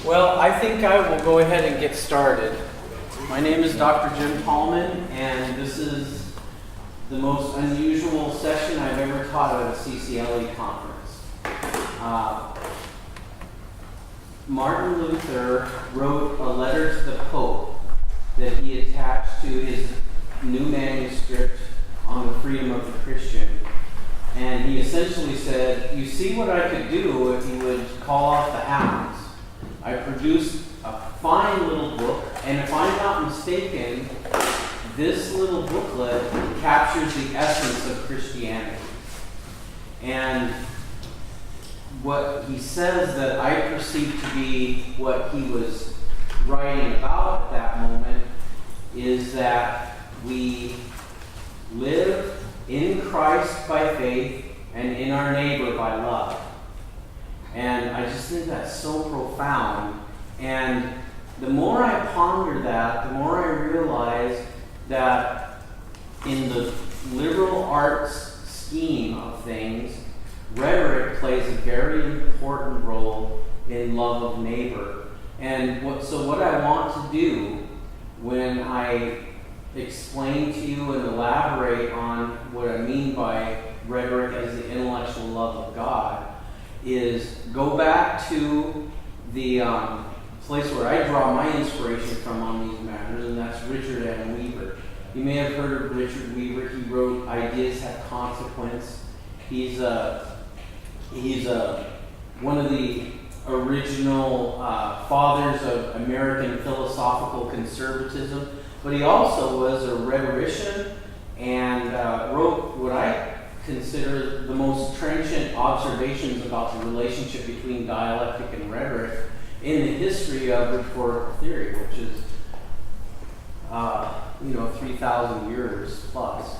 Well, I think I will go ahead and get started. My name is Dr. Jim Tallmon, and this is the most unusual session I've ever taught at a CCLE conference. Martin Luther wrote a letter to the Pope that he attached to his new manuscript on the freedom of the Christian. And he essentially said, you see what I could do if you would call off the hounds. I produced a fine little book, and if I'm not mistaken, this little booklet captures the essence of Christianity. And what he says that I perceive to be what he was writing about at that moment is that we live in Christ by faith and in our neighbor by love. And I just think that's so profound. And the more I ponder that, the more I realize that in the liberal arts scheme of things, rhetoric plays a very important role in love of neighbor. And so what I want to do when I explain to you and elaborate on what I mean by rhetoric as the intellectual love of God is go back to the place where I draw my inspiration from on these matters, and that's Richard M. Weaver. You may have heard of Richard Weaver. He wrote Ideas Have Consequence. He's one of the original fathers of American philosophical conservatism, but he also was a rhetorician and wrote what I consider the most trenchant observations about the relationship between dialectic and rhetoric in the history of rhetorical theory, which is 3,000 years plus.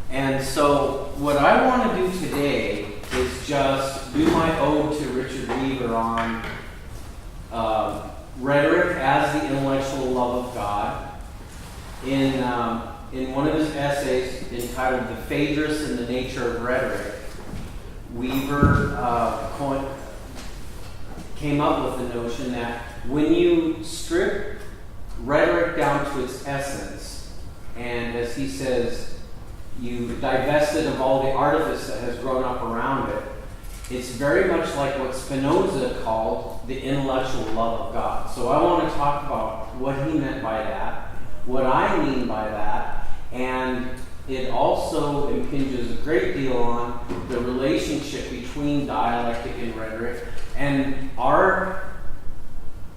And so what I want to do today is just do my ode to Richard Weaver on rhetoric as the intellectual love of God. In one of his essays entitled The Phaedrus and the Nature of Rhetoric, Weaver came up with the notion that when you strip rhetoric down to its essence, and as he says, you divest it of all the artifice that has grown up around it, it's very much like what Spinoza called the intellectual love of God. So I want to talk about what he meant by that, what I mean by that, and it also impinges a great deal on the relationship between dialectic and rhetoric. And our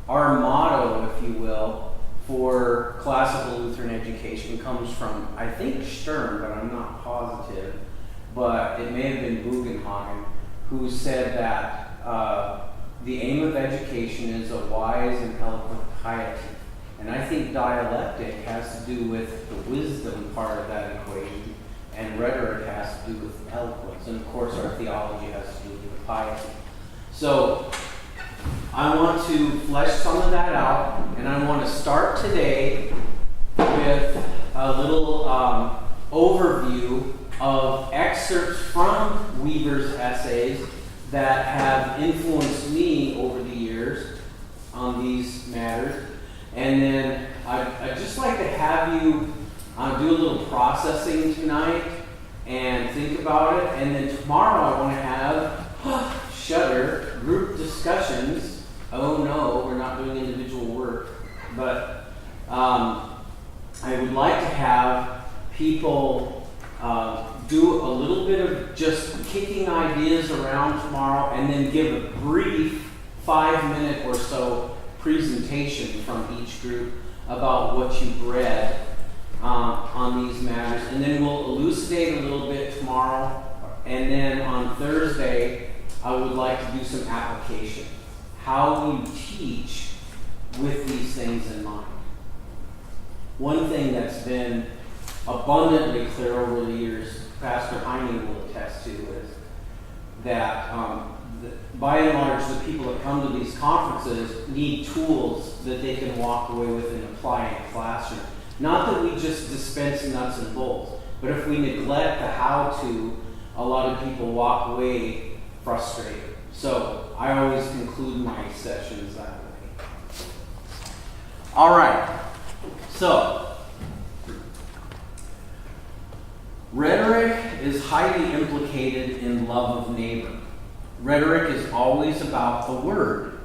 motto, if you will, for classical Lutheran education comes from, I think, Sturm, but I'm not positive, but it may have been Bugenhagen, who said that the aim of education is a wise and eloquent piety. And I think dialectic has to do with the wisdom part of that equation, and rhetoric has to do with eloquence. And of course, our theology has to do with piety. So I want to flesh some of that out, and I want to start today with a little overview of excerpts from Weaver's essays that have influenced me over the years on these matters. And then I'd just like to have you do a little processing tonight and think about it. And then tomorrow I want to have, shudder, group discussions. Oh no, we're not doing individual work. But I would like to have people do a little bit of just kicking ideas around tomorrow and then give a brief 5-minute or so presentation from each group about what you've read on these matters. And then we'll elucidate a little bit tomorrow. And then on Thursday, I would like to do some application. How you teach with these things in mind. One thing that's been abundantly clear over the years, Pastor Heine will attest to, is that by and large, the people that come to these conferences need tools that they can walk away with and apply in a classroom. Not that we just dispense nuts and bolts, but if we neglect the how-to, a lot of people walk away frustrated. So I always conclude my sessions that way. All right. So, rhetoric is highly implicated in love of neighbor. Rhetoric is always about the word.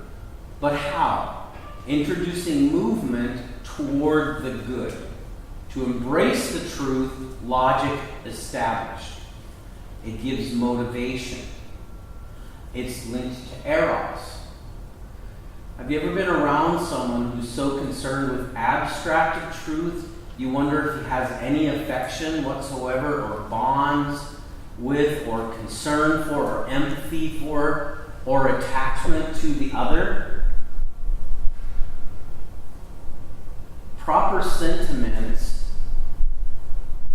But how? Introducing movement toward the good. To embrace the truth, logic established. It gives motivation. It's linked to eros. Have you ever been around someone who's so concerned with abstracted truth, you wonder if he has any affection whatsoever, or bonds with, or concern for, or empathy for, or attachment to the other? Proper sentiments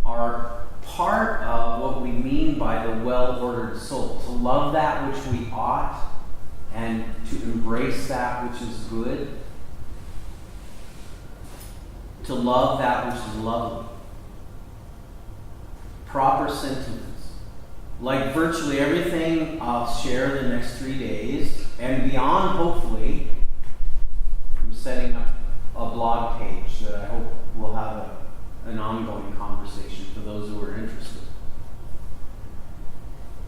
are part of what we mean by the well-ordered soul. To love that which we ought, and to embrace that which is good. To love that which is lovely. Proper sentiments. Like virtually everything I'll share the next 3 days, and beyond, hopefully, I'm setting up a blog page that I hope will have an ongoing conversation for those who are interested.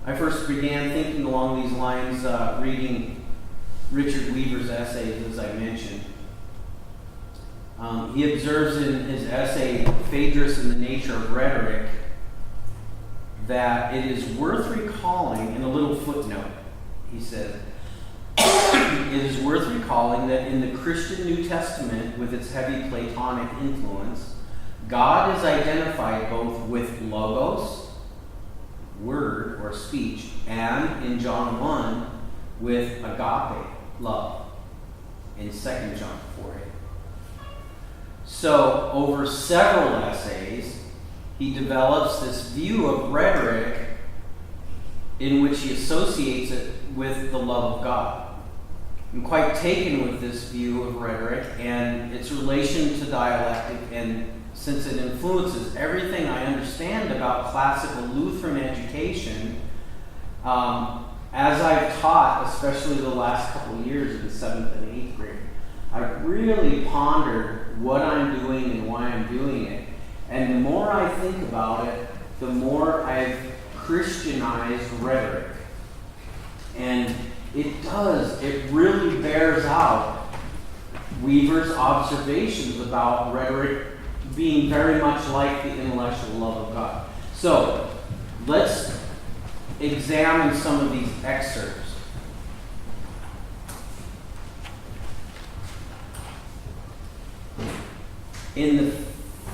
I first began thinking along these lines reading Richard Weaver's essays, as I mentioned. He observes in his essay, Phaedrus and the Nature of Rhetoric, that it is worth recalling, in a little footnote, he says, it is worth recalling that in the Christian New Testament, with its heavy Platonic influence, God is identified both with logos, word or speech, and in John 1 with agape, love, in 2 John 4:8. So, over several essays, he develops this view of rhetoric in which he associates it with the love of God. I'm quite taken with this view of rhetoric and its relation to dialectic, and since it influences everything I understand about classical Lutheran education, as I've taught, especially the last couple of years in 7th and 8th grade, I've really pondered what I'm doing and why I'm doing it. And the more I think about it, the more I've Christianized rhetoric. And it really bears out Weaver's observations about rhetoric being very much like the intellectual love of God. So, let's examine some of these excerpts. In the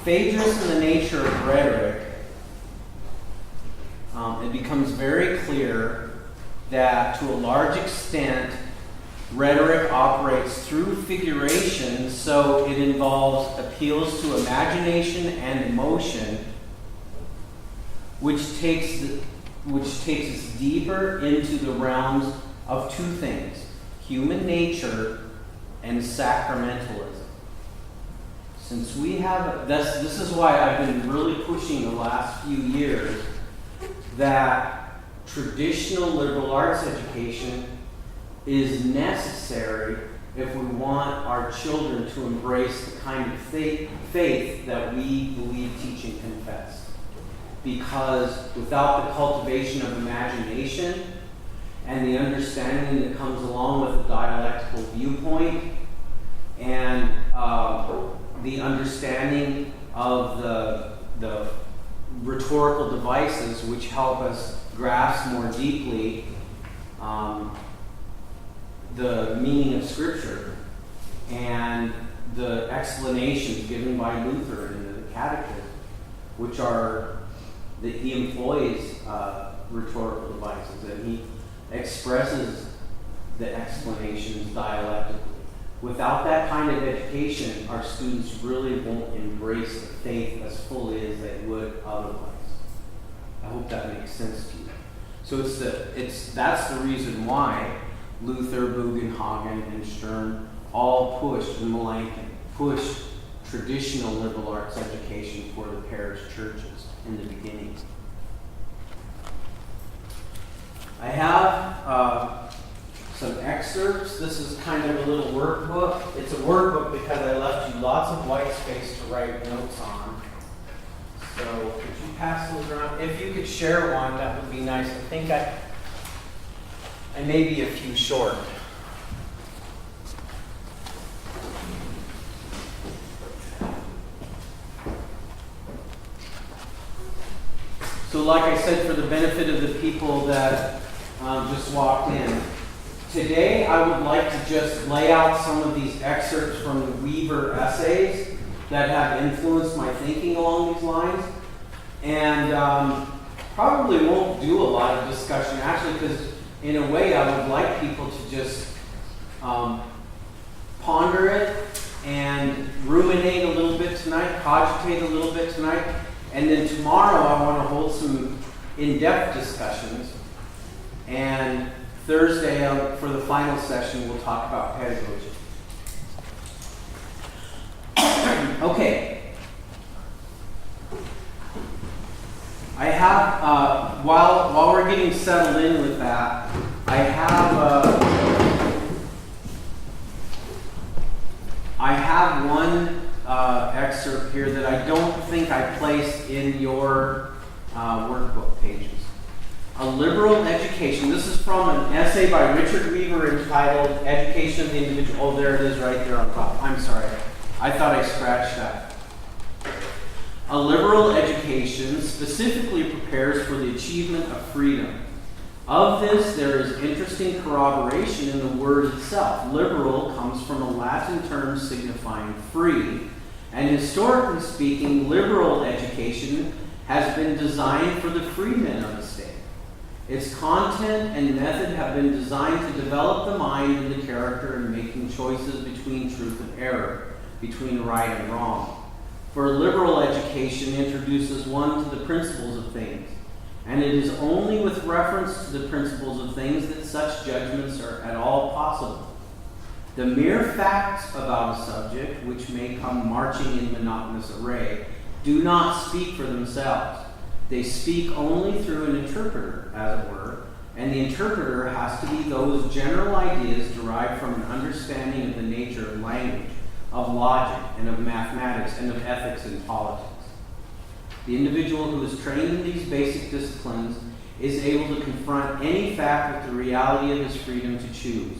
Phaedrus and the Nature of Rhetoric, it becomes very clear that to a large extent, rhetoric operates through figuration, so it involves appeals to imagination and emotion, which takes us deeper into the realms of two things: human nature and sacramentalism. Since we have this is why I've been really pushing the last few years that traditional liberal arts education is necessary if we want our children to embrace the kind of faith that we believe, teach, and confess. Because without the cultivation of imagination and the understanding that comes along with a dialectical viewpoint and the understanding of the rhetorical devices which help us grasp more deeply the meaning of Scripture and the explanations given by Luther in the Catechism, which are that he employs rhetorical devices and he expresses the explanations dialectically. Without that kind of education, our students really won't embrace the faith as fully as they would otherwise. I hope that makes sense to you. So that's the reason why Luther, Bugenhagen, and Stern all pushed, and Melanchthon pushed traditional liberal arts education for the parish churches in the beginning. I have some excerpts excerpts. This is kind of a little workbook. It's a workbook because I left you lots of white space to write notes on. So could you pass those around? If you could share one, that would be nice. I think I may be a few short. So like I said, for the benefit of the people that just walked in, today I would like to just lay out some of these excerpts from the Weaver essays that have influenced my thinking along these lines. And probably won't do a lot of discussion, actually, because in a way I would like people to just ponder it and ruminate a little bit tonight, cogitate a little bit tonight. And then tomorrow I want to hold some in-depth discussions. And Thursday for the final session we'll talk about pedagogy. Okay. I have, while we're getting settled in with that, I have one excerpt here that I don't think I placed in your workbook pages. A liberal education. This is from an essay by Richard Weaver entitled Education of the Individual. Oh, there it is right there on top. I'm sorry. I thought I scratched that. A liberal education specifically prepares for the achievement of freedom. Of this, there is interesting corroboration in the word itself. Liberal comes from a Latin term signifying free, and historically speaking, liberal education has been designed for the freemen of the state. Its content and method have been designed to develop the mind and the character in making choices between truth and error, between right and wrong. For liberal education introduces one to the principles of things, and it is only with reference to the principles of things that such judgments are at all possible. The mere facts about a subject, which may come marching in monotonous array, do not speak for themselves. They speak only through an interpreter, as it were, and the interpreter has to be those general ideas derived from an understanding of the nature of language, of logic, and of mathematics, and of ethics and politics. The individual who is trained in these basic disciplines is able to confront any fact with the reality of his freedom to choose.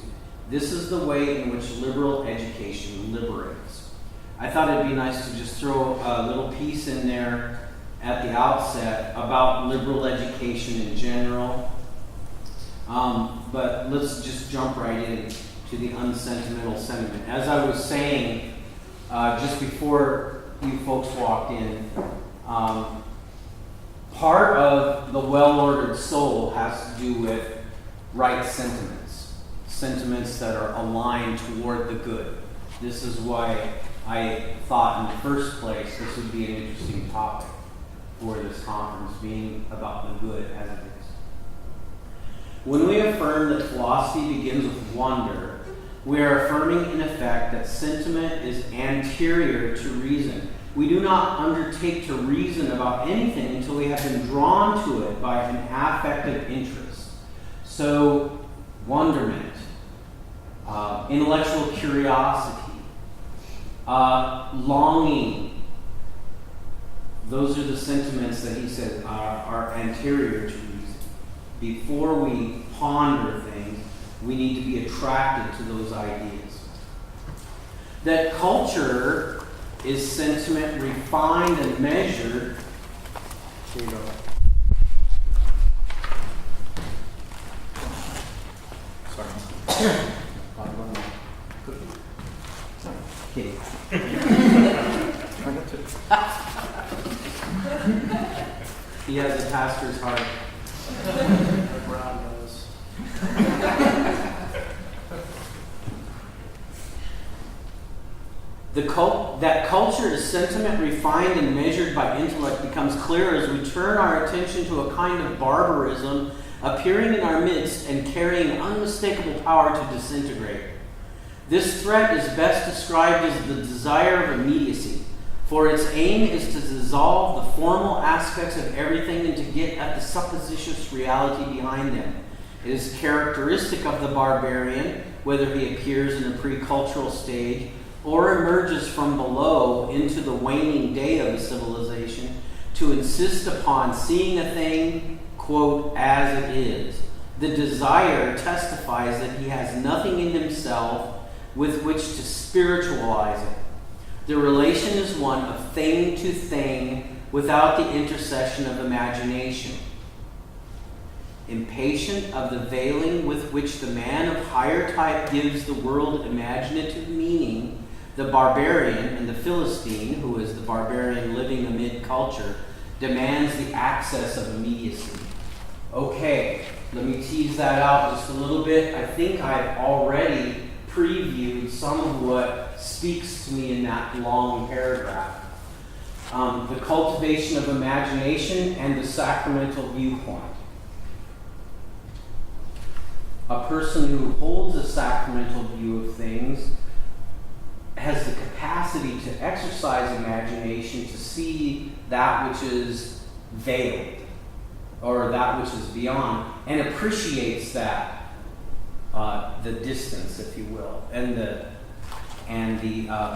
This is the way in which liberal education liberates. I thought it'd be nice to just throw a little piece in there at the outset about liberal education in general. But let's just jump right in to the unsentimental sentiment. As I was saying just before you folks walked in, part of the well-ordered soul has to do with right sentiments, sentiments that are aligned toward the good. This is why I thought in the first place this would be an interesting topic for this conference, being about the good as it is. When we affirm that philosophy begins with wonder, we are affirming in effect that sentiment is anterior to reason. We do not undertake to reason about anything until we have been drawn to it by an affective interest. So, wonderment, intellectual curiosity, longing, those are the sentiments that he said are anterior to reason. Before we ponder things, we need to be attracted to those ideas. That culture is sentiment refined and measured. Here you go. Sorry. Kidding. He has a pastor's heart. A brown nose. That culture is sentiment refined and measured by intellect becomes clear as we turn our attention to a kind of barbarism appearing in our midst and carrying unmistakable power to disintegrate. This threat is best described as the desire of immediacy, for its aim is to dissolve the formal aspects of everything and to get at the supposititious reality behind them. It is characteristic of the barbarian, whether he appears in a pre-cultural stage or emerges from below into the waning day of a civilization, to insist upon seeing a thing, quote, as it is. The desire testifies that he has nothing in himself with which to spiritualize it. The relation is one of thing to thing without the intercession of imagination. Impatient of the veiling with which the man of higher type gives the world imaginative meaning, the barbarian and the Philistine, who is the barbarian living amid culture, demands the access of immediacy. Okay, let me tease that out just a little bit. I think I've already previewed some of what speaks to me in that long paragraph. The cultivation of imagination and the sacramental viewpoint. A person who holds a sacramental view of things has the capacity to exercise imagination to see that which is veiled or that which is beyond, and appreciates that, the distance, if you will, and the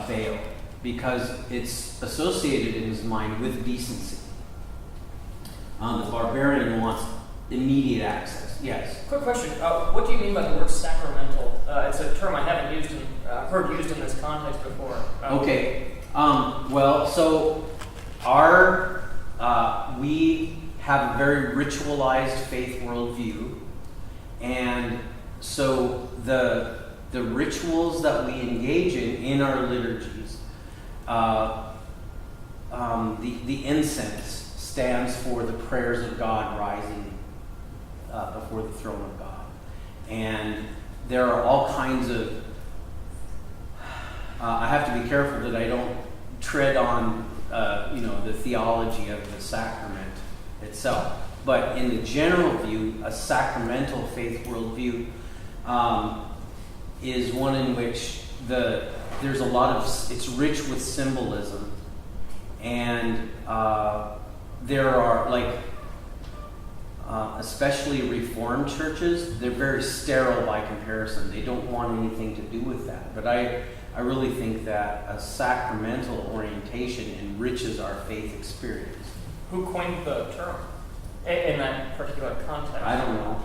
veil, because it's associated in his mind with decency. The barbarian wants immediate access. Yes. Quick question. What do you mean by the word sacramental? It's a term I haven't heard used in this context before. Okay. Well, so we have a very ritualized faith worldview, and so the rituals that we engage in our liturgies, the incense stands for the prayers of God rising before the throne of God. And there are all kinds of, I have to be careful that I don't tread on, the theology of the sacrament itself. But in the general view, a sacramental faith worldview is one in which there's a lot of, it's rich with symbolism. And there are, especially Reformed churches, they're very sterile by comparison. They don't want anything to do with that. But I really think that a sacramental orientation enriches our faith experience. Who coined the term in that particular context? I don't know.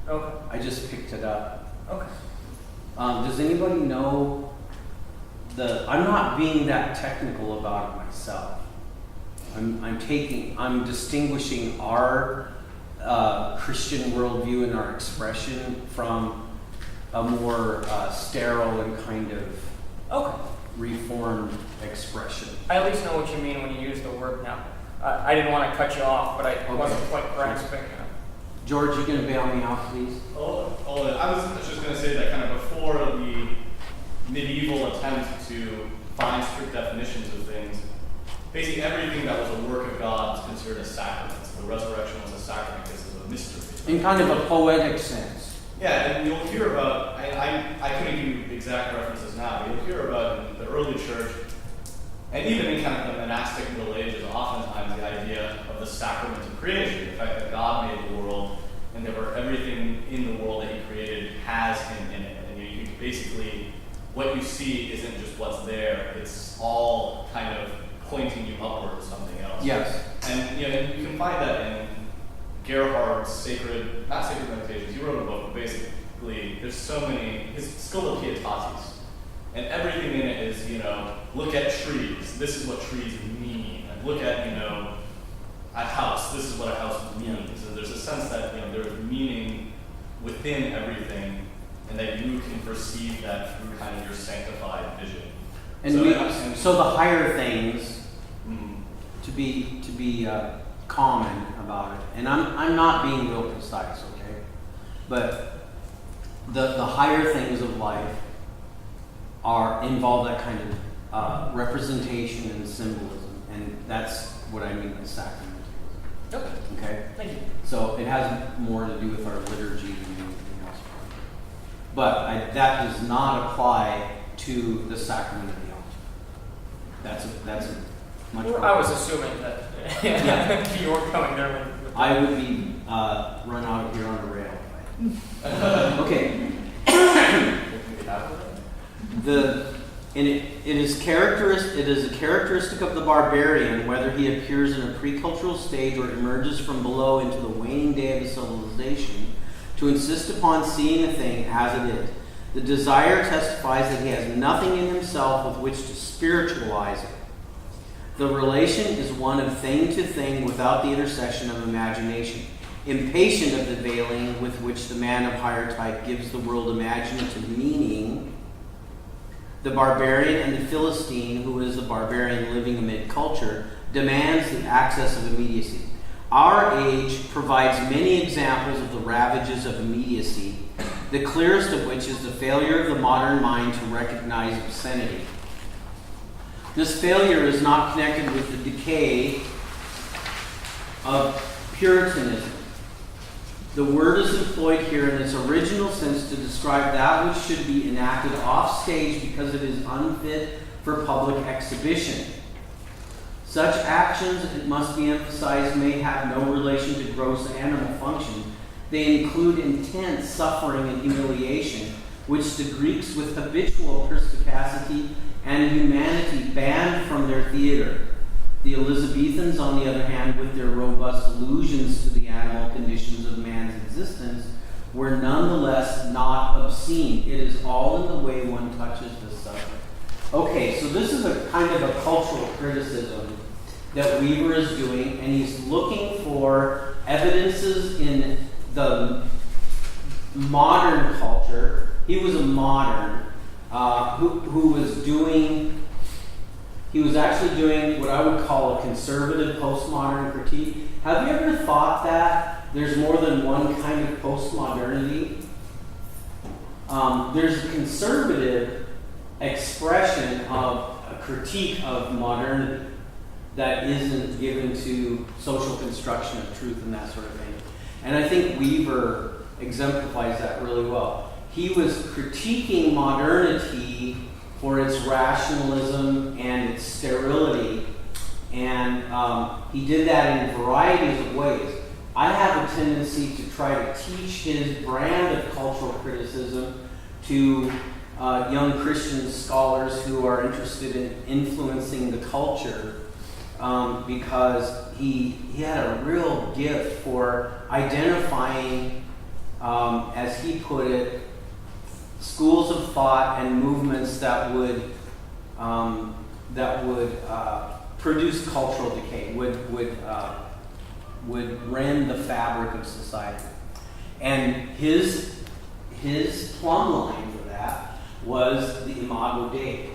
Okay. I just picked it up. Okay. Does anybody know I'm not being that technical about it myself. I'm distinguishing our Christian worldview and our expression from a more sterile and kind of Reformed expression. I at least know what you mean when you use the word now. I didn't want to cut you off, but I wasn't quite grasping it. George, you going to bail me out, please? Hold it. I was just going to say that kind of before the medieval attempt to find strict definitions of things, basically everything that was a work of God was considered a sacrament. So the resurrection was a sacrament because it was a mystery. In kind of a poetic sense. Yeah, and you'll hear about, I couldn't give you exact references now, but you'll hear about in the early church, and even in kind of the monastic Middle Ages, oftentimes the idea of the sacrament of creation, the fact that God made the world, and everything in the world that He created has Him in it. And you basically, what you see isn't just what's there; it's all kind of pointing you upward to something else. Yes. And you can find that in Gerhard's not sacred meditations. He wrote a book, but basically, there's so many. His Schola Pietatis. And everything in it is, look at trees. This is what trees mean. And look at, a house. This is what a house means. So there's a sense that, there's meaning within everything, and that you can perceive that through kind of your sanctified vision. And so the higher things, to be common about it. And I'm not being real precise, okay? But the higher things of life involve that kind of representation and symbolism, and that's what I mean by sacramentalism. Okay. Thank you. So it has more to do with our liturgy than anything else. But that does not apply to the sacrament of the altar. That's a much. I was assuming that you were coming there. I would be run out of here on a rail. Okay. It is a characteristic of the barbarian, whether he appears in a pre-cultural stage or emerges from below into the waning day of his civilization, to insist upon seeing a thing as it is. The desire testifies that he has nothing in himself with which to spiritualize it. The relation is one of thing to thing without the intercession of imagination. Impatient of the veiling with which the man of higher type gives the world imaginative meaning, the barbarian and the Philistine, who is the barbarian living amid culture, demands the access of immediacy. Our age provides many examples of the ravages of immediacy, the clearest of which is the failure of the modern mind to recognize obscenity. This failure is not connected with the decay of Puritanism. The word is employed here in its original sense to describe that which should be enacted off stage because it is unfit for public exhibition. Such actions, it must be emphasized, may have no relation to gross animal function. They include intense suffering and humiliation, which the Greeks with habitual perspicacity and humanity banned from their theater. The Elizabethans, on the other hand, with their robust allusions to the animal conditions of man's existence, were nonetheless not obscene. It is all in the way one touches this subject. Okay, so this is a kind of a cultural criticism that Weaver is doing, and he's looking for evidences in the modern culture. He was a modern who was doing, he was actually doing what I would call a conservative postmodern critique. Have you ever thought that there's more than one kind of postmodernity? There's a conservative expression of a critique of modernity that isn't given to social construction of truth and that sort of thing. And I think Weaver exemplifies that really well. He was critiquing modernity for its rationalism and its sterility, and he did that in varieties of ways. I have a tendency to try to teach his brand of cultural criticism to young Christian scholars who are interested in influencing the culture, because he had a real gift for identifying, as he put it, schools of thought and movements that would produce cultural decay, would rend the fabric of society. And his plumb line for that was the Imago Dei.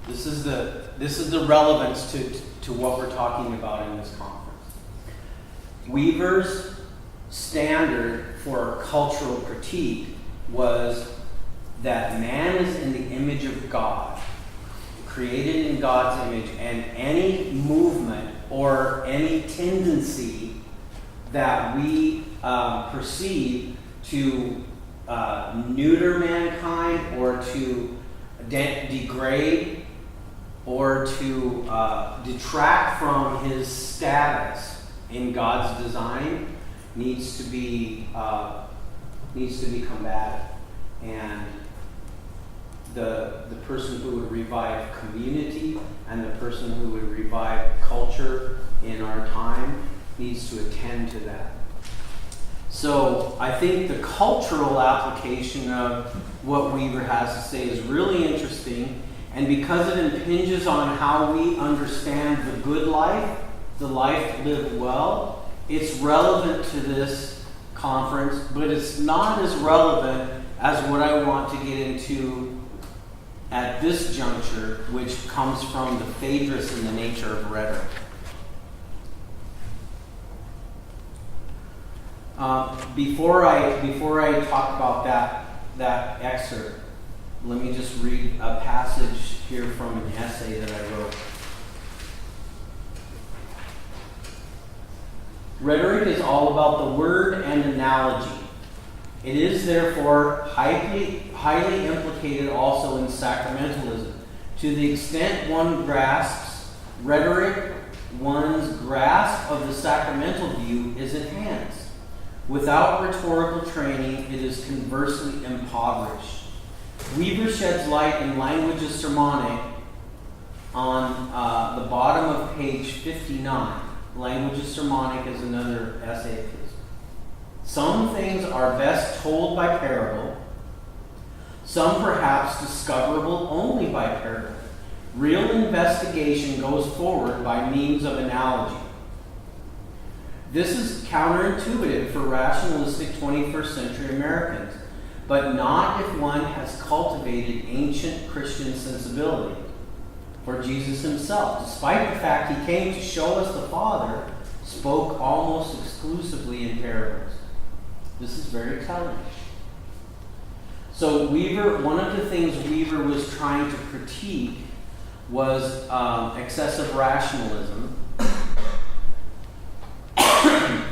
This is the relevance to what we're talking about in this conference. Weaver's standard for cultural critique was that man is in the image of God, created in God's image, and any movement or any tendency that we perceive to neuter mankind or to degrade or to detract from his status in God's design needs to be combated. And the person who would revive community and the person who would revive culture in our time needs to attend to that. So I think the cultural application of what Weaver has to say is really interesting, and because it impinges on how we understand the good life, the life lived well, it's relevant to this conference, but it's not as relevant as what I want to get into at this juncture, which comes from the Phaedrus in the nature of rhetoric. Before I talk about that excerpt, let me just read a passage here from an essay that I wrote. Rhetoric is all about the word and analogy. It is therefore highly implicated also in sacramentalism. To the extent one grasps rhetoric, one's grasp of the sacramental view is enhanced. Without rhetorical training, it is conversely impoverished. Weaver sheds light in Languages Sermonic on the bottom of page 59. Languages Sermonic is another essay of his. Some things are best told by parable, some perhaps discoverable only by parable. Real investigation goes forward by means of analogy. This is counterintuitive for rationalistic 21st century Americans, but not if one has cultivated ancient Christian sensibility. For Jesus himself, despite the fact he came to show us the Father, spoke almost exclusively in parables. This is very telling. So Weaver, one of the things Weaver was trying to critique was excessive rationalism.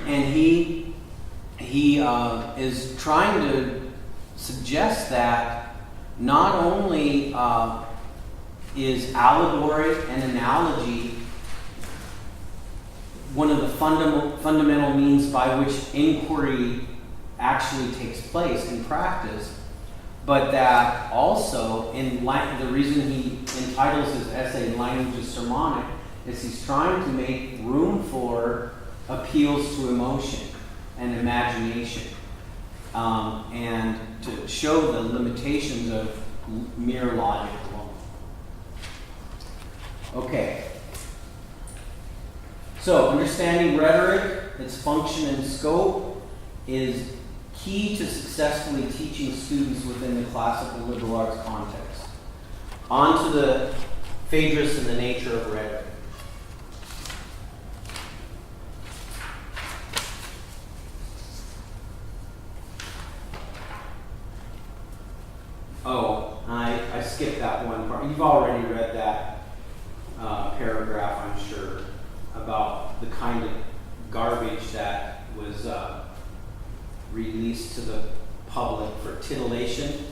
And he is trying to suggest that not only is allegory and analogy one of the fundamental means by which inquiry actually takes place in practice, but that also, the reason he entitles his essay Languages Sermonic is he's trying to make room for appeals to emotion and imagination, and to show the limitations of mere logic alone. Okay. So, understanding rhetoric, its function and scope, is key to successfully teaching students within the classical liberal arts context. On to the Phaedrus and the nature of rhetoric. Oh, I skipped that one part. You've already read that paragraph, I'm sure, about the kind of garbage that was released to the public for titillation.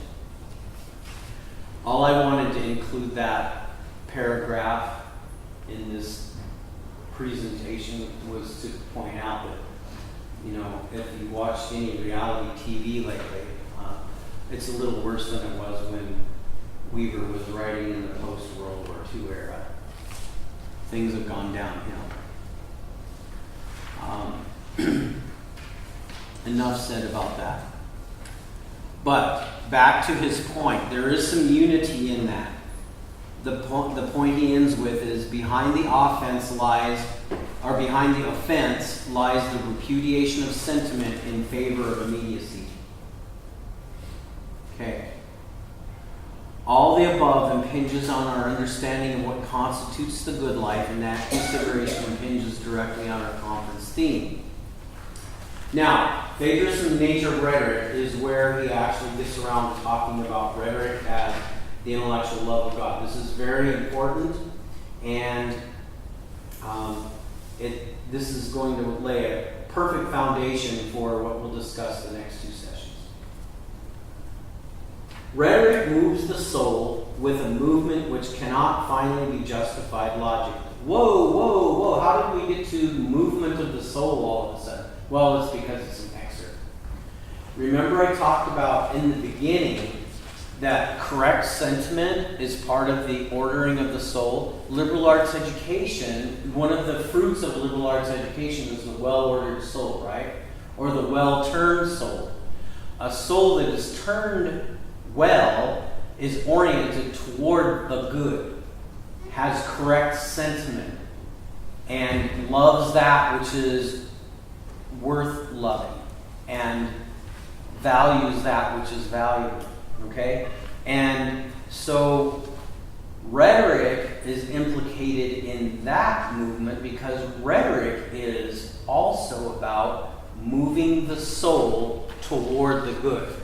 All I wanted to include that paragraph in this presentation was to point out that, if you watched any reality TV lately, it's a little worse than it was when Weaver was writing in the post-World War II era. Things have gone downhill. Enough said about that. But back to his point, there is some unity in that. The point he ends with is behind the offense lies the repudiation of sentiment in favor of immediacy. Okay. All the above impinges on our understanding of what constitutes the good life, and that consideration impinges directly on our conference theme. Now, Phaedrus and the nature of rhetoric is where he actually gets around to talking about rhetoric as the intellectual love of God. This is very important, and this is going to lay a perfect foundation for what we'll discuss the next two sessions. Rhetoric moves the soul with a movement which cannot finally be justified logically. Whoa, how did we get to movement of the soul all of a sudden? Well, it's because it's an excerpt. Remember I talked about in the beginning that correct sentiment is part of the ordering of the soul. Liberal arts education, one of the fruits of liberal arts education is the well-ordered soul, right? Or the well-turned soul. A soul that is turned well is oriented toward the good, has correct sentiment, and loves that which is worth loving, and values that which is valuable. Okay? And so rhetoric is implicated in that movement because rhetoric is also about moving the soul toward the good.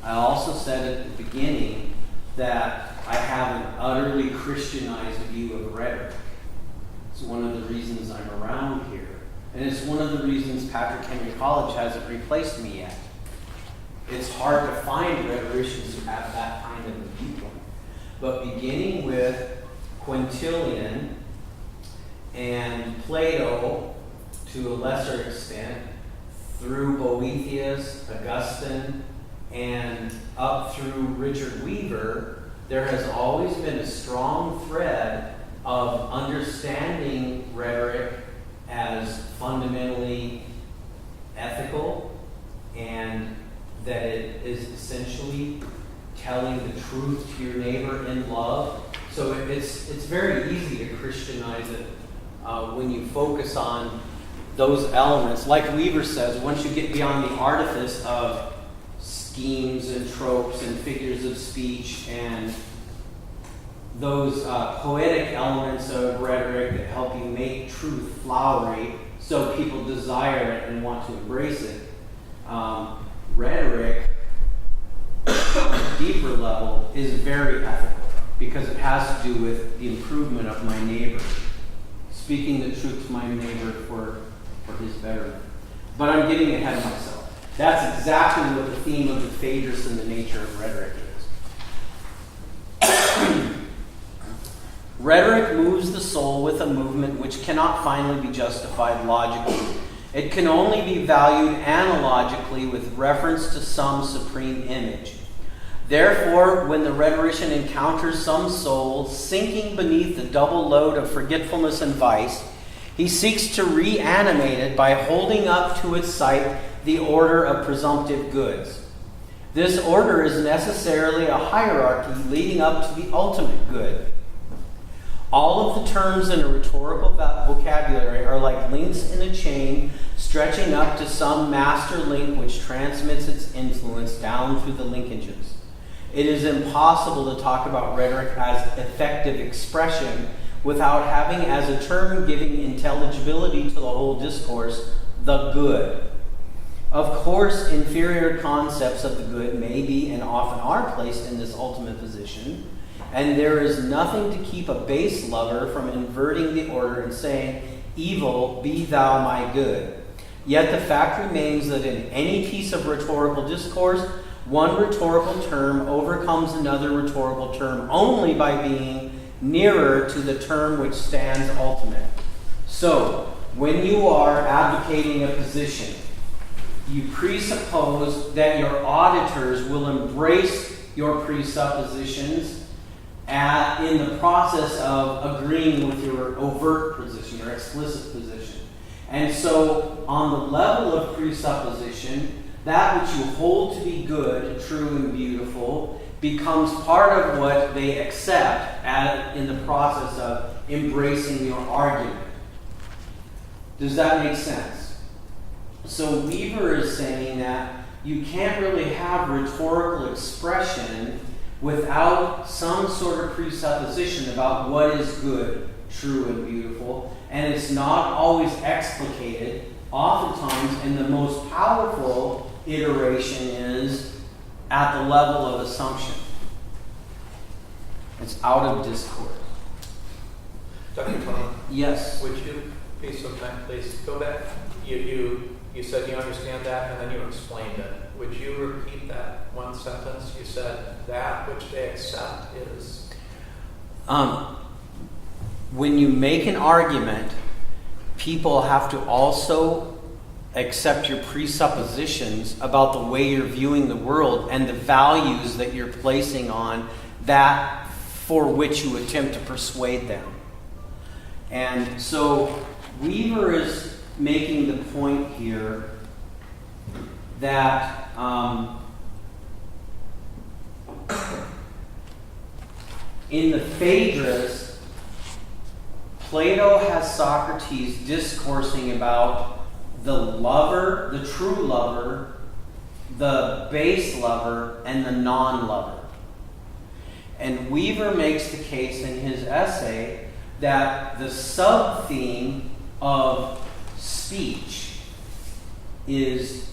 I also said at the beginning that I have an utterly Christianized view of rhetoric. It's one of the reasons I'm around here. And it's one of the reasons Patrick Henry College hasn't replaced me yet. It's hard to find rhetoricians who have that kind of a viewpoint. But beginning with Quintilian and Plato, to a lesser extent, through Boethius, Augustine, and up through Richard Weaver, there has always been a strong thread of understanding rhetoric as fundamentally ethical, and that it is essentially telling the truth to your neighbor in love. So it's very easy to Christianize it when you focus on those elements. Like Weaver says, once you get beyond the artifice of schemes and tropes and figures of speech and those poetic elements of rhetoric that help you make truth flowery so people desire it and want to embrace it, rhetoric on a deeper level is very ethical because it has to do with the improvement of my neighbor, speaking the truth to my neighbor for his betterment. But I'm getting ahead of myself. That's exactly what the theme of the Phaedrus and the nature of rhetoric is. Rhetoric moves the soul with a movement which cannot finally be justified logically. It can only be valued analogically with reference to some supreme image. Therefore, when the rhetorician encounters some soul sinking beneath the double load of forgetfulness and vice, he seeks to reanimate it by holding up to its sight the order of presumptive goods. This order is necessarily a hierarchy leading up to the ultimate good. All of the terms in a rhetorical vocabulary are like links in a chain stretching up to some master link which transmits its influence down through the linkages. It is impossible to talk about rhetoric as effective expression without having as a term giving intelligibility to the whole discourse, the good. Of course, inferior concepts of the good may be and often are placed in this ultimate position, and there is nothing to keep a base lover from inverting the order and saying, "Evil, be thou my good." Yet the fact remains that in any piece of rhetorical discourse, one rhetorical term overcomes another rhetorical term only by being nearer to the term which stands ultimate. So, when you are advocating a position, you presuppose that your auditors will embrace your presuppositions in the process of agreeing with your overt position, your explicit position. And so, on the level of presupposition, that which you hold to be good, true, and beautiful becomes part of what they accept in the process of embracing your argument. Does that make sense? So Weaver is saying that you can't really have rhetorical expression without some sort of presupposition about what is good, true, and beautiful, and it's not always explicated. Oftentimes, and the most powerful iteration is at the level of assumption. It's out of discourse. Dr. Tony? Yes. Would you be so kind, please go back? You said you understand that, and then you explained it. Would you repeat that one sentence? You said that which they accept is... When you make an argument, people have to also accept your presuppositions about the way you're viewing the world and the values that you're placing on that for which you attempt to persuade them. And so Weaver is making the point here that in the Phaedrus, Plato has Socrates discoursing about the lover, the true lover, the base lover, and the non-lover. And Weaver makes the case in his essay that the sub-theme of speech is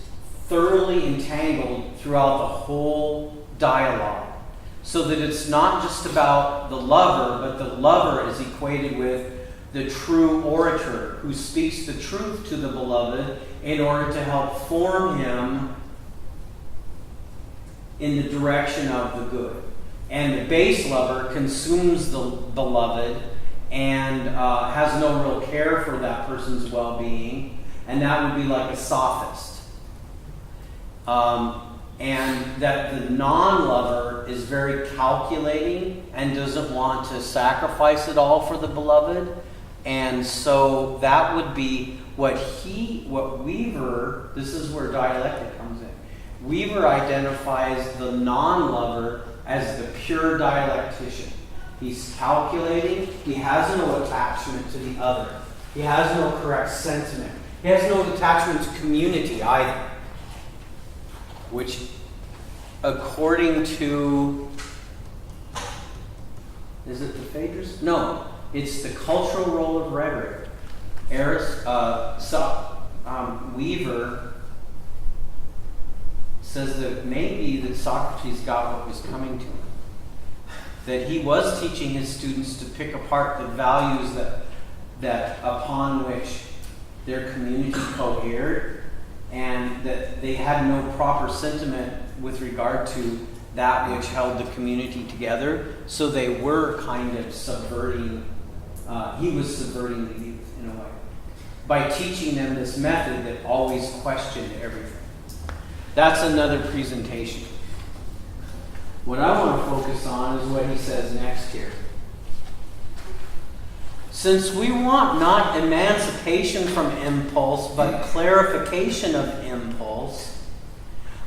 thoroughly entangled throughout the whole dialogue, so that it's not just about the lover, but the lover is equated with the true orator who speaks the truth to the beloved in order to help form him in the direction of the good. And the base lover consumes the beloved and has no real care for that person's well-being, and that would be like a sophist. and that the non-lover is very calculating and doesn't want to sacrifice it all for the beloved. And so that would be what Weaver, this is where dialectic comes in. Weaver identifies the non-lover as the pure dialectician. He's calculating, he has no attachment to the other. He has no correct sentiment. He has no attachment to community either. Which, according to, is it the Phaedrus? No, it's the cultural role of rhetoric. Weaver says that maybe that Socrates got what was coming to him. That he was teaching his students to pick apart the values that upon which their community cohered, and that they had no proper sentiment with regard to that which held the community together. So they were kind of subverting, he was subverting the youth in a way, by teaching them this method that always questioned everything. That's another presentation. What I want to focus on is what he says next here. Since we want not emancipation from impulse, but clarification of impulse,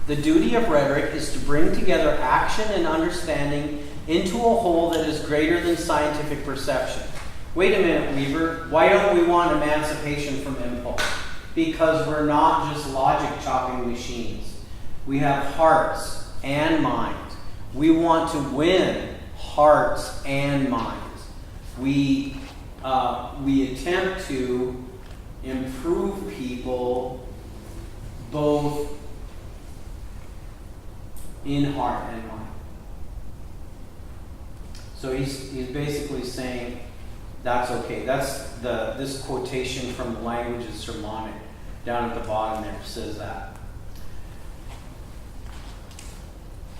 the duty of rhetoric is to bring together action and understanding into a whole that is greater than scientific perception. Wait a minute, Weaver. Why don't we want emancipation from impulse? Because we're not just logic chopping machines. We have hearts and minds. We want to win hearts and minds. We attempt to improve people both in heart and mind. So he's basically saying that's okay. That's this quotation from the Languages Sermonic down at the bottom there says that.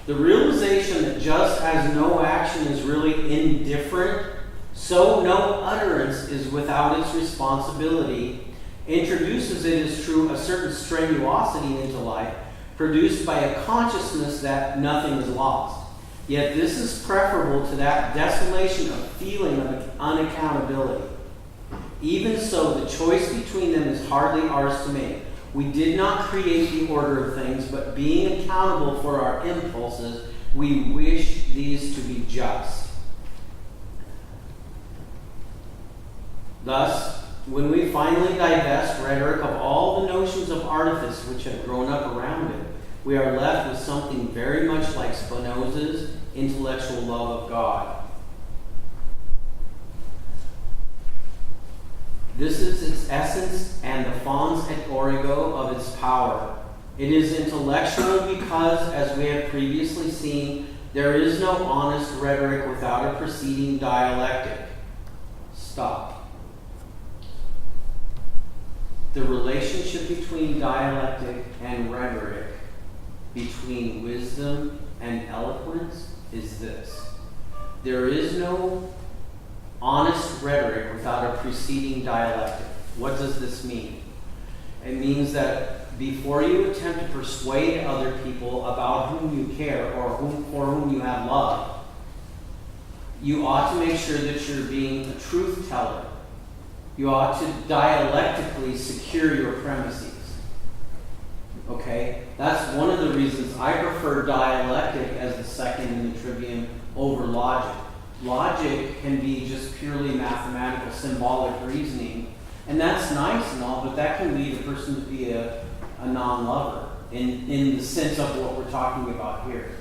The realization that just as no action is really indifferent, so no utterance is without its responsibility, introduces, it is true, a certain strenuosity into life, produced by a consciousness that nothing is lost. Yet this is preferable to that desolation of feeling of unaccountability. Even so, the choice between them is hardly ours to make. We did not create the order of things, but being accountable for our impulses, we wish these to be just. Thus, when we finally divest rhetoric of all the notions of artifice which have grown up around it, we are left with something very much like Spinoza's intellectual love of God. This is its essence and the fons et origo of its power. It is intellectual because, as we have previously seen, there is no honest rhetoric without a preceding dialectic. Stop. The relationship between dialectic and rhetoric, between wisdom and eloquence, is this. There is no honest rhetoric without a preceding dialectic. What does this mean? It means that before you attempt to persuade other people about whom you care or for whom you have love, you ought to make sure that you're being a truth teller. You ought to dialectically secure your premises. Okay? That's one of the reasons I prefer dialectic as the second in the trivium over logic. Logic can be just purely mathematical, symbolic reasoning, and that's nice and all, but that can lead a person to be a non-lover in the sense of what we're talking about here.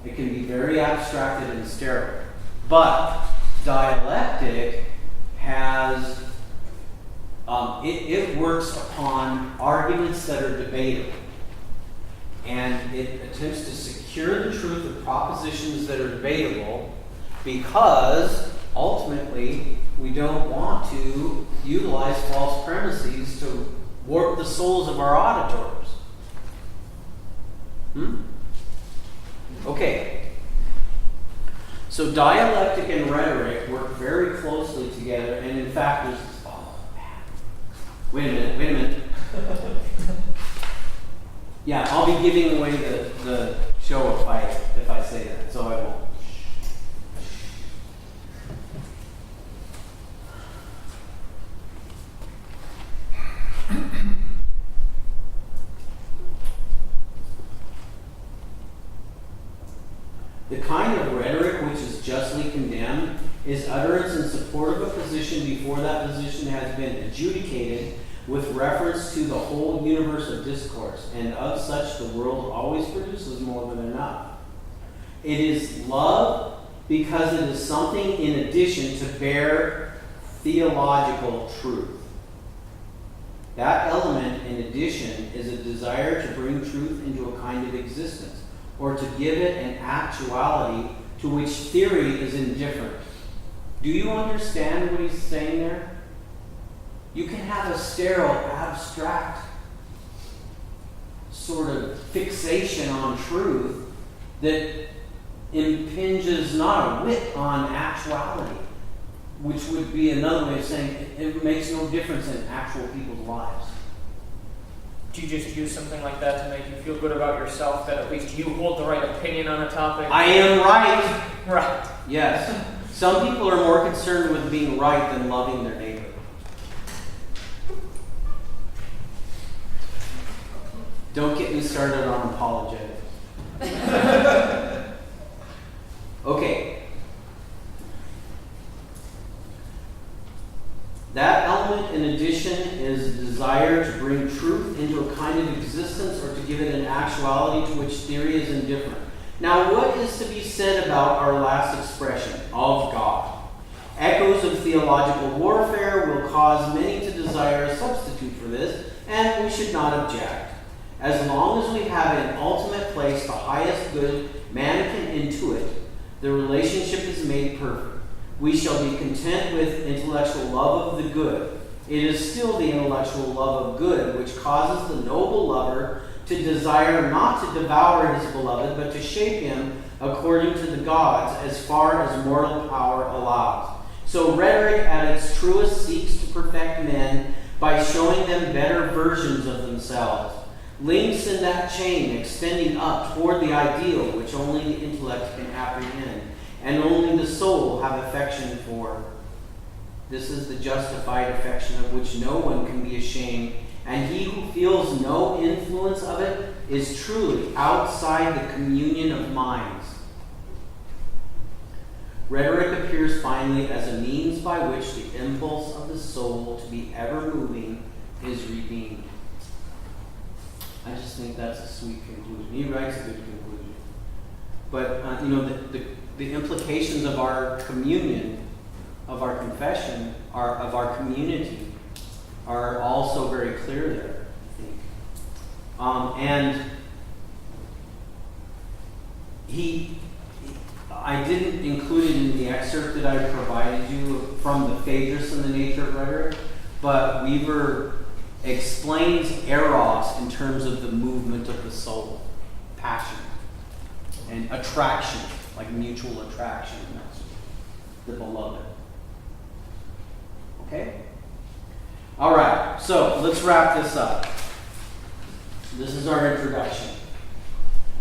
It can be very abstracted and sterile. But dialectic has, it works upon arguments that are debatable. And it attempts to secure the truth of propositions that are debatable, because ultimately we don't want to utilize false premises to warp the souls of our auditors. Okay. So dialectic and rhetoric work very closely together, and in fact there's Wait a minute. Yeah, I'll be giving away the show if I say that, so I won't. The kind of rhetoric which is justly condemned is utterance in support of a position before that position has been adjudicated with reference to the whole universe of discourse, and of such the world always produces more than enough. It is love because it is something in addition to bear theological truth. That element in addition is a desire to bring truth into a kind of existence, or to give it an actuality to which theory is indifferent. Do you understand what he's saying there? You can have a sterile, abstract sort of fixation on truth that impinges not a whit on actuality, which would be another way of saying it makes no difference in actual people's lives. Do you just use something like that to make you feel good about yourself, that at least you hold the right opinion on a topic? I am right. Right. Yes. Some people are more concerned with being right than loving their neighbor. Don't get me started on apologetics. Okay. That element, in addition, is a desire to bring truth into a kind of existence or to give it an actuality to which theory is indifferent. Now, what is to be said about our last expression, of God? Echoes of theological warfare will cause many to desire a substitute for this, and we should not object. As long as we have in ultimate place the highest good man can intuit, the relationship is made perfect. We shall be content with intellectual love of the good. It is still the intellectual love of good which causes the noble lover to desire not to devour his beloved, but to shape him according to the gods as far as mortal power allows. So rhetoric at its truest seeks to perfect men by showing them better versions of themselves. Links in that chain extending up toward the ideal which only the intellect can apprehend, and only the soul have affection for. This is the justified affection of which no one can be ashamed, and he who feels no influence of it is truly outside the communion of minds. Rhetoric appears finally as a means by which the impulse of the soul to be ever moving is redeemed. I just think that's a sweet conclusion. He writes a good conclusion. But, the implications of our communion, of our confession, of our community, are also very clear there, I think. I didn't include it in the excerpt that I provided you from the Phaedrus and the Nature of Rhetoric, but Weaver explains eros in terms of the movement of the soul, passion, and attraction, like mutual attraction. That's the beloved. Okay? All right, so let's wrap this up. This is our introduction.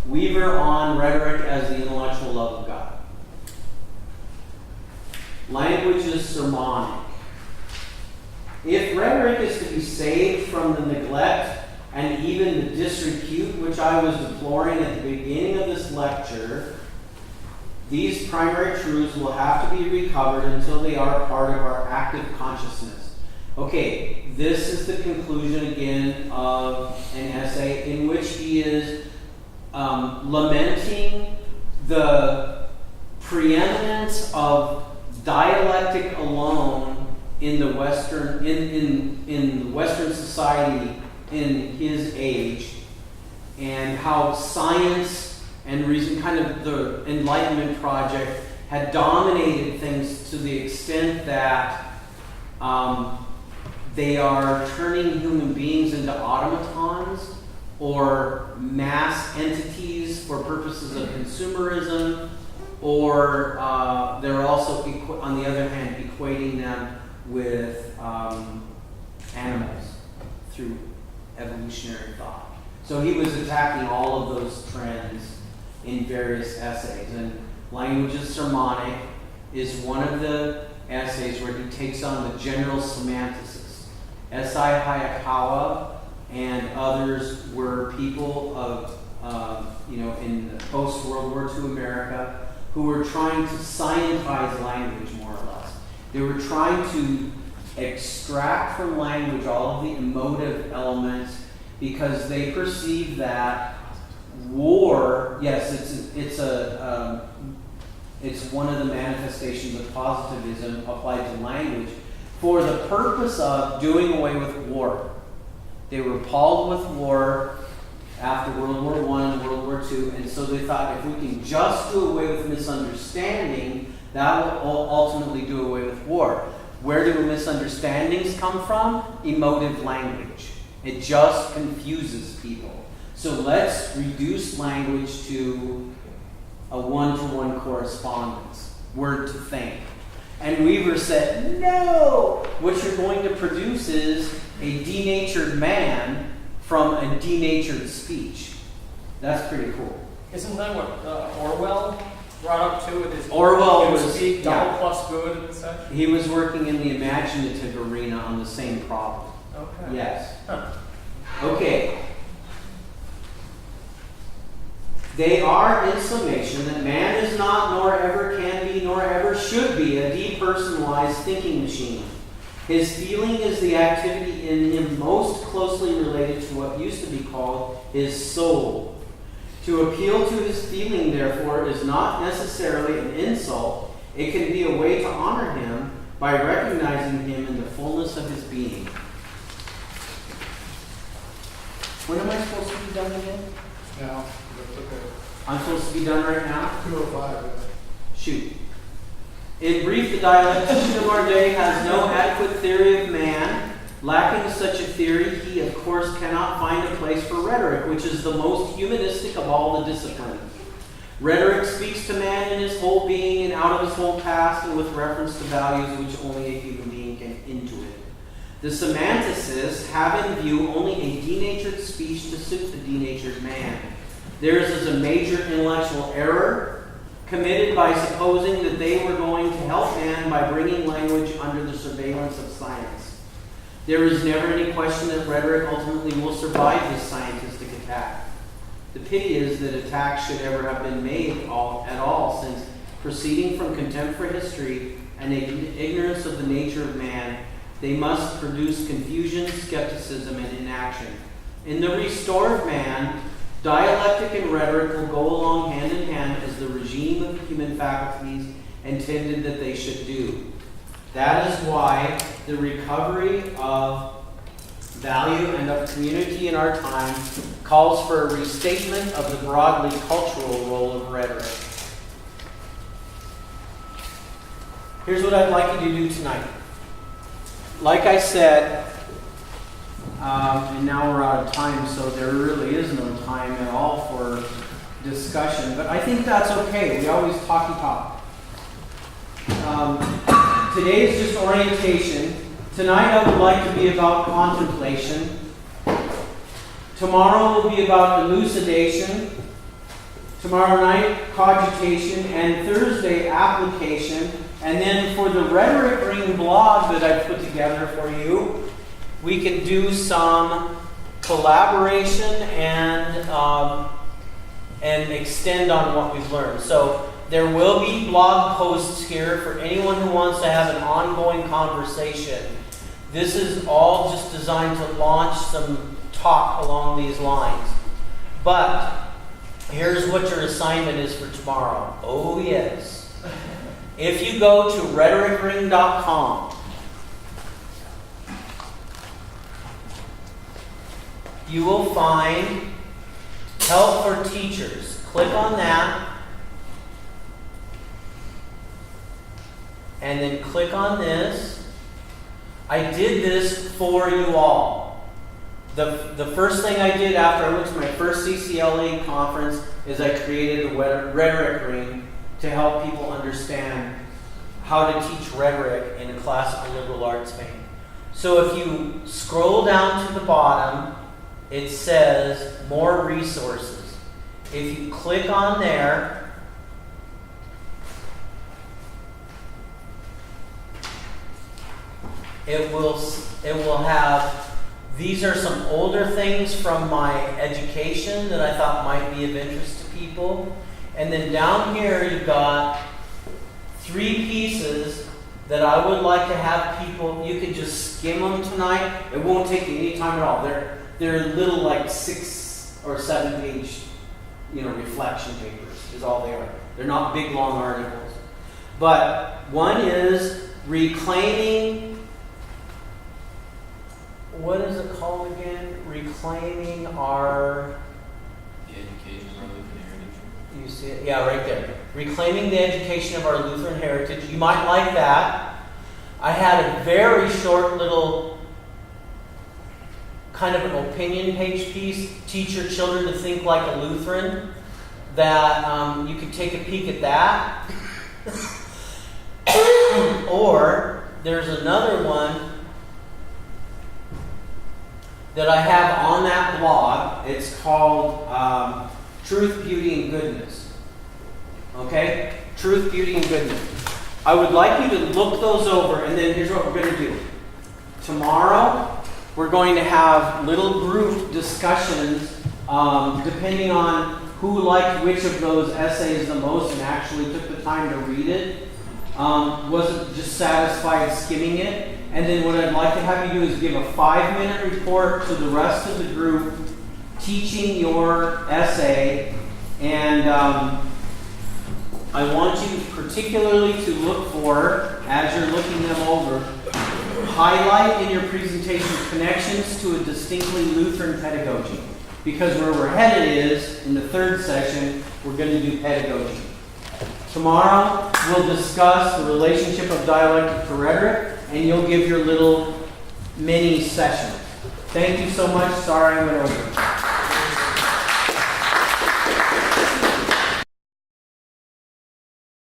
Weaver on rhetoric as the intellectual love of God. Language is sermonic. If rhetoric is to be saved from the neglect and even the disrepute which I was deploring at the beginning of this lecture, these primary truths will have to be recovered until they are part of our active consciousness. Okay, this is the conclusion again of an essay in which he is lamenting the preeminence of dialectic alone in the Western in Western society in his age, and how science and reason, kind of the Enlightenment project, had dominated things to the extent that they are turning human beings into automatons or mass entities for purposes of consumerism, or they're also, on the other hand, equating them with animals through evolutionary thought. So he was attacking all of those trends in various essays. And Languages Sermonic is one of the essays where he takes on the general semantics. S.I. Hayakawa and others were people of, in the post-World War II America who were trying to scientize language, more or less. They were trying to extract from language all of the emotive elements because they perceived that war, yes, it's one of the manifestations of positivism applied to language for the purpose of doing away with war. They were appalled with war after World War I and World War II, and so they thought if we can just do away with misunderstanding, that will ultimately do away with war. Where do misunderstandings come from? Emotive language. It just confuses people. So let's reduce language to a one-to-one correspondence, word to thing. And Weaver said, no! What you're going to produce is a denatured man from a denatured speech. That's pretty cool. Isn't that what Orwell brought up too with his Orwell was speak double plus good and such? He was working in the imaginative arena on the same problem. Okay. Yes. Huh. Okay. They are, in summation, that man is not, nor ever can be, nor ever should be a depersonalized thinking machine. His feeling is the activity in him most closely related to what used to be called his soul. To appeal to his feeling, therefore, is not necessarily an insult. It can be a way to honor him by recognizing him in the fullness of his being. When am I supposed to be done again? Now, that's okay. I'm supposed to be done right now? 2:05. Shoot. In brief, the dialectician of our day has no adequate theory of man. Lacking such a theory, he of course cannot find a place for rhetoric, which is the most humanistic of all the disciplines. Rhetoric speaks to man in his whole being and out of his whole past and with reference to values which only a human being can intuit. The semanticists have in view only a denatured speech to suit the denatured man. Theirs is a major intellectual error committed by supposing that they were going to help man by bringing language under the surveillance of science. There is never any question that rhetoric ultimately will survive this scientific attack. The pity is that attacks should ever have been made at all, since proceeding from contempt for history and ignorance of the nature of man, they must produce confusion, skepticism, and inaction. In the restored man, dialectic and rhetoric will go along hand in hand as the regime of the human faculties intended that they should do. That is why the recovery of value and of community in our time calls for a restatement of the broadly cultural role of rhetoric. Here's what I'd like you to do tonight. Like I said, and now we're out of time, so there really is no time at all for discussion. But I think that's okay. We always talk and talk. Today is just orientation. Tonight I would like to be about contemplation. Tomorrow will be about elucidation. Tomorrow night, cogitation. And Thursday, application. And then for the Rhetoric Ring blog that I put together for you, we can do some collaboration and extend on what we've learned. So there will be blog posts here for anyone who wants to have an ongoing conversation. This is all just designed to launch some talk along these lines. But here's what your assignment is for tomorrow. Oh yes. If you go to rhetoricring.com, you will find Help for Teachers. Click on that. And then click on this. I did this for you all. The first thing I did after I went to my first CCLE conference is I created a rhetoric ring to help people understand how to teach rhetoric in a classical liberal arts vein. So if you scroll down to the bottom, it says more resources. If you click on there, it will have, these are some older things from my education that I thought might be of interest to people. And then down here you've got 3 pieces that I would like to have people, you could just skim them tonight. It won't take you any time at all. They're little like 6 or 7 page, reflection papers is all they are. They're not big long articles. But one is reclaiming, what is it called again? Reclaiming our... The education of our Lutheran heritage. You see it? Yeah, right there. Reclaiming the education of our Lutheran heritage. You might like that. I had a very short little kind of an opinion page piece, teach your children to think like a Lutheran, that you could take a peek at that. Or there's another one that I have on that blog. It's called Truth, Beauty, and Goodness. Okay? Truth, Beauty, and Goodness. I would like you to look those over, and then here's what we're going to do. Tomorrow, we're going to have little group discussions depending on who liked which of those essays the most and actually took the time to read it. Wasn't just satisfied skimming it. And then what I'd like to have you do is give a 5-minute report to the rest of the group teaching your essay. And I want you particularly to look for, as you're looking them over, highlight in your presentation connections to a distinctly Lutheran pedagogy. Because where we're headed is, in the 3rd session, we're going to do pedagogy. Tomorrow, we'll discuss the relationship of dialectic to rhetoric, and you'll give your little mini session. Thank you so much. Sorry I went over.